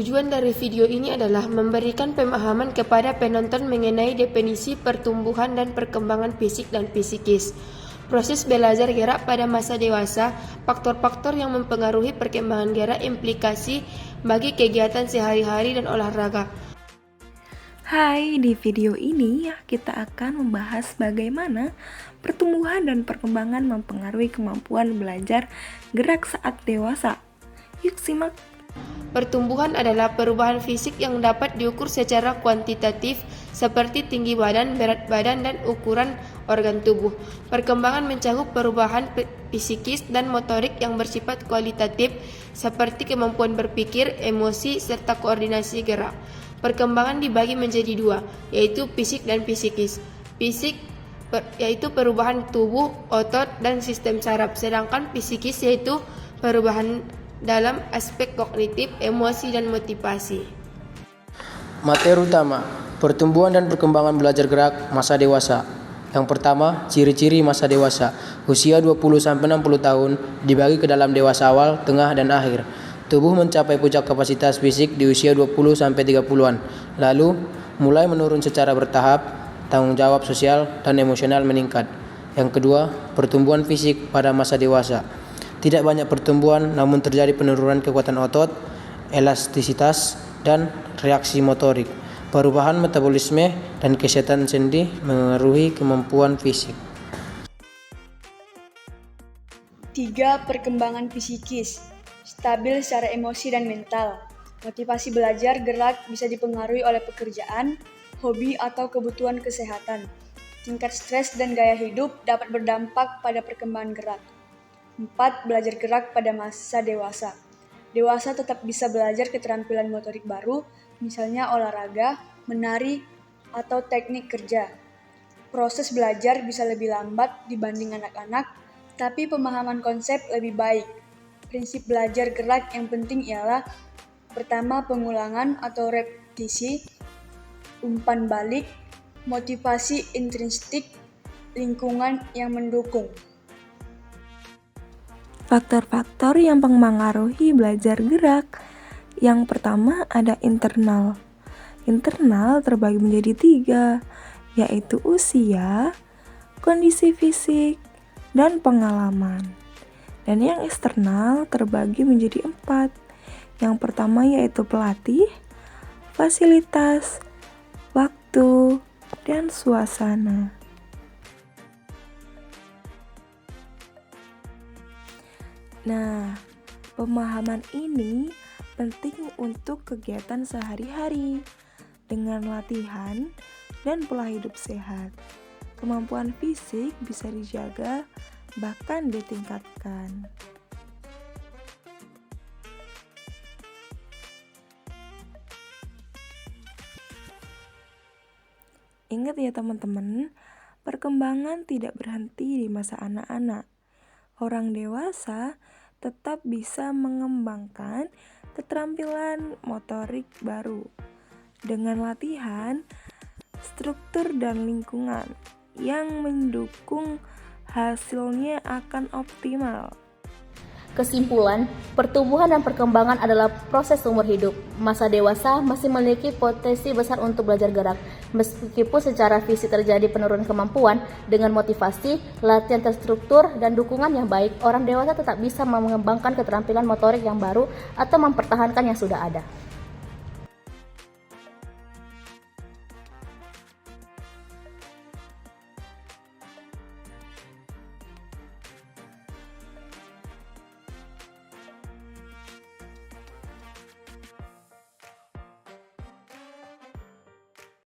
Tujuan dari video ini adalah memberikan pemahaman kepada penonton mengenai definisi pertumbuhan dan perkembangan fisik dan psikis, proses belajar gerak pada masa dewasa, faktor-faktor yang mempengaruhi perkembangan gerak, implikasi bagi kegiatan sehari-hari dan olahraga. Hai, di video ini kita akan membahas bagaimana pertumbuhan dan perkembangan mempengaruhi kemampuan belajar gerak saat dewasa. Yuk simak. Pertumbuhan adalah perubahan fisik yang dapat diukur secara kuantitatif seperti tinggi badan, berat badan, dan ukuran organ tubuh. Perkembangan mencakup perubahan psikis dan motorik yang bersifat kualitatif seperti kemampuan berpikir, emosi, serta koordinasi gerak. Perkembangan dibagi menjadi dua, yaitu fisik dan psikis. Fisik yaitu perubahan tubuh, otot, dan sistem saraf, sedangkan psikis yaitu perubahan dalam aspek kognitif, emosi, dan motivasi. Materi utama, pertumbuhan dan perkembangan belajar gerak masa dewasa. Yang pertama, ciri-ciri masa dewasa. Usia 20-60 tahun dibagi ke dalam dewasa awal, tengah, dan akhir. Tubuh mencapai puncak kapasitas fisik di usia 20-30-an. Lalu, mulai menurun secara bertahap, tanggung jawab sosial dan emosional meningkat. Yang kedua, pertumbuhan fisik pada masa dewasa. Tidak banyak pertumbuhan, namun terjadi penurunan kekuatan otot, elastisitas, dan reaksi motorik. Perubahan metabolisme dan kesehatan sendi mengaruhi kemampuan fisik. 3. Perkembangan psikis. Stabil secara emosi dan mental. Motivasi belajar gerak bisa dipengaruhi oleh pekerjaan, hobi, atau kebutuhan kesehatan. Tingkat stres dan gaya hidup dapat berdampak pada perkembangan gerak. 4. Belajar gerak pada masa dewasa. Dewasa tetap bisa belajar keterampilan motorik baru, misalnya olahraga, menari, atau teknik kerja. Proses belajar bisa lebih lambat dibanding anak-anak, tapi pemahaman konsep lebih baik. Prinsip belajar gerak yang penting ialah: pertama, pengulangan atau repetisi, umpan balik, motivasi intrinsik, lingkungan yang mendukung. Faktor-faktor yang mempengaruhi belajar gerak. Yang pertama ada internal. Internal terbagi menjadi 3, yaitu usia, kondisi fisik, dan pengalaman. Dan yang eksternal terbagi menjadi 4. Yang pertama yaitu pelatih, fasilitas, waktu, dan suasana. Nah, pemahaman ini penting untuk kegiatan sehari-hari. Dengan latihan dan pola hidup sehat, kemampuan fisik bisa dijaga, bahkan ditingkatkan. Ingat ya teman-teman, perkembangan tidak berhenti di masa anak-anak. Orang dewasa tetap bisa mengembangkan keterampilan motorik baru dengan latihan, struktur, dan lingkungan yang mendukung hasilnya akan optimal. Kesimpulan, pertumbuhan dan perkembangan adalah proses umur hidup. Masa dewasa masih memiliki potensi besar untuk belajar gerak. Meskipun secara fisik terjadi penurunan kemampuan, dengan motivasi, latihan terstruktur, dan dukungan yang baik, orang dewasa tetap bisa mengembangkan keterampilan motorik yang baru atau mempertahankan yang sudah ada.